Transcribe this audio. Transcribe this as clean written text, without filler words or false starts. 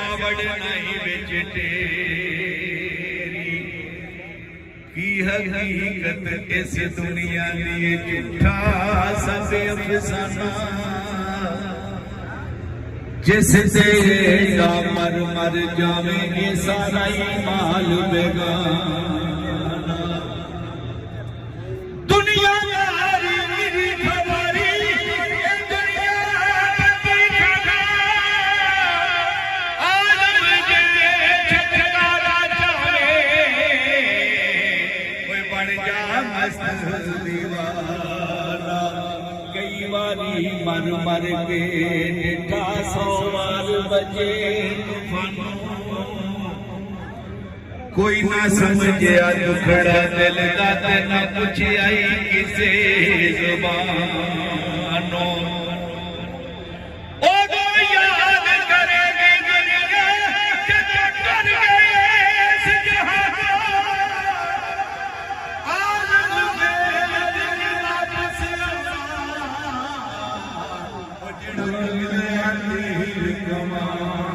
कावड़ नहीं बिच तेरी की हकीकत इस दुनिया दी झूठा सब अफसाना जिस ते मर मर जावे ये सारा ही माल बेगाना दुनिया कई बारी मर मर के डिठा 100 बार बजे कोई ना समझिया दुखड़ा दिल दा ते ना पुछिया किसे जुबानों Come on.